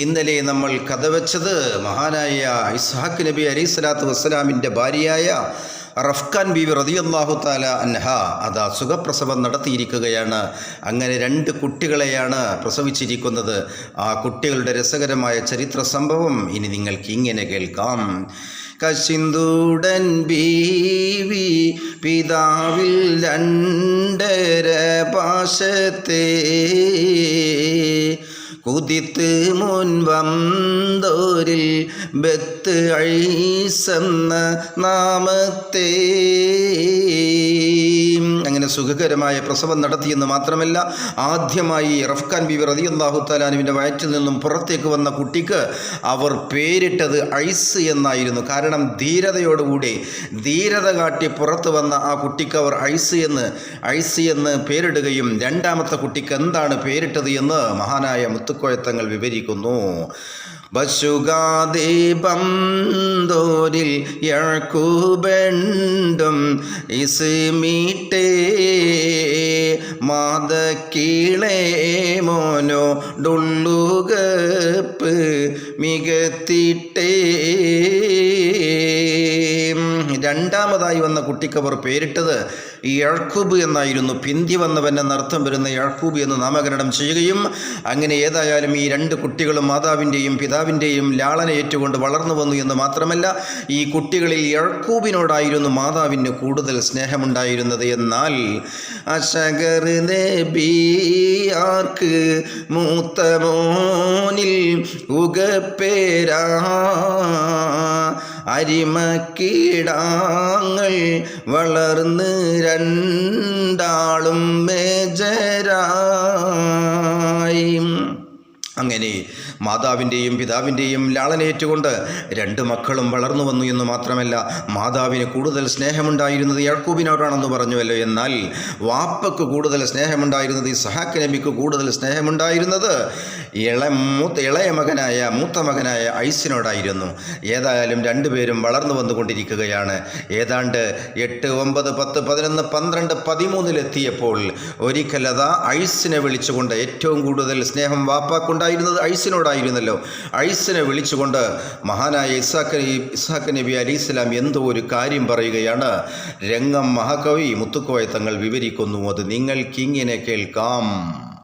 ഇന്നലെ നമ്മൾ കഥ വെച്ചത് മഹാനായ ഇസ്ഹാഖ് നബി അലൈഹിസ്സലാത്തു വസ്സലാമിൻ്റെ ഭാര്യയായ റഫ്കാൻ ബീവി റളിയല്ലാഹു തആല അൻഹ അതാ സുഖപ്രസവം നടത്തിയിരിക്കുകയാണ്. അങ്ങനെ 2 കുട്ടികളെയാണ് പ്രസവിച്ചിരിക്കുന്നത്. ആ കുട്ടികളുടെ രസകരമായ ചരിത്ര സംഭവം ഇനി നിങ്ങൾക്ക് ഇങ്ങനെ കേൾക്കാം. കശിന്തൂടൻ ബീവി പിതാവിൽ 2.5 പാശത്തെ കുതിത്ത് മുൻവന്തോരിൽ ബത്ത് ഐസെന്ന നാമത്തെ. അങ്ങനെ സുഖകരമായ പ്രസവം നടത്തിയെന്ന് മാത്രമല്ല, ആദ്യമായി റഫ്കാൻ ബീവി റളിയല്ലാഹു തആല അൻഹുവിൻ്റെ വയറ്റിൽ നിന്നും പുറത്തേക്ക് വന്ന കുട്ടിക്ക് അവർ പേരിട്ടത് ഐസ് എന്നായിരുന്നു. കാരണം ധീരതയോടുകൂടി ധീരത കാട്ടി പുറത്ത് വന്ന ആ കുട്ടിക്ക് അവർ ഐസ് എന്ന് പേരിടുകയും രണ്ടാമത്തെ കുട്ടിക്ക് എന്താണ് പേരിട്ടത് എന്ന് മഹാനായ മുത്തുക്കോയത്തങ്ങൾ വിവരിക്കുന്നു. ബശുഗാദീപന്തോരിൽ യഴക്കൂബണ്ടും ഇസ്മീട്ടേ മാതക്കീളേ മോനോ ഡുള്ളുകപ്പ് മികത്തിട്ടേ. രണ്ടാമതായി വന്ന കുട്ടിക്ക് അവർ പേരിട്ടത് യഴക്കൂബ് എന്നായിരുന്നു. പിന്തി വന്നവൻ എന്നർത്ഥം വരുന്ന യഴക്കൂബ് എന്ന് നാമകരണം ചെയ്യുകയും അങ്ങനെ ഏതായാലും ഈ 2 കുട്ടികളും മാതാവിൻ്റെയും പിതാവിൻ്റെയും ലാളന ഏറ്റുകൊണ്ട് വളർന്നു വന്നു എന്ന് മാത്രമല്ല, ഈ കുട്ടികളിൽ യഴക്കൂബിനോടായിരുന്നു മാതാവിന് കൂടുതൽ സ്നേഹമുണ്ടായിരുന്നത്. എന്നാൽ അശഗർ നബിയാർക്ക് മൂത്ത മോനിൽ ഉകപ്പേരാ അരിമക്കീടാങ്ങൾ വളർന്ന് 2 മേജരായി. അങ്ങനെ മാതാവിൻ്റെയും പിതാവിൻ്റെയും ലാളനേറ്റുകൊണ്ട് 2 മക്കളും വളർന്നു വന്നു എന്ന് മാത്രമല്ല, മാതാവിന് കൂടുതൽ സ്നേഹമുണ്ടായിരുന്നത് യഴക്കൂബിനോടാണെന്ന് പറഞ്ഞുവല്ലോ. എന്നാൽ വാപ്പക്ക് കൂടുതൽ സ്നേഹമുണ്ടായിരുന്നത് ഇസ്ഹാഖ് നബിക്ക് കൂടുതൽ സ്നേഹമുണ്ടായിരുന്നത് മൂത്ത മകനായ ഐസിനോടായിരുന്നു. ഏതായാലും 2 പേരും വളർന്നു വന്നുകൊണ്ടിരിക്കുകയാണ്. ഏതാണ്ട് 8, 9, 10, 11, 12, 13 ഒരിക്കലതാ ഐസിനെ വിളിച്ചുകൊണ്ട്, ഏറ്റവും കൂടുതൽ സ്നേഹം വാപ്പാക്കുണ്ടായിരുന്നത് ഐസിനോടായിരുന്നല്ലോ, ഐസിനെ വിളിച്ചുകൊണ്ട് മഹാനായ ഇസ്ഹാഖ് നബി അലൈഹിസ്സലാം എന്തോ ഒരു കാര്യം പറയുകയാണ്. രംഗം മഹാകവി മുത്തുക്കോയ തങ്ങൾ വിവരിക്കുന്നു. അത് നിങ്ങൾക്കിങ്ങനെ കേൾക്കാം.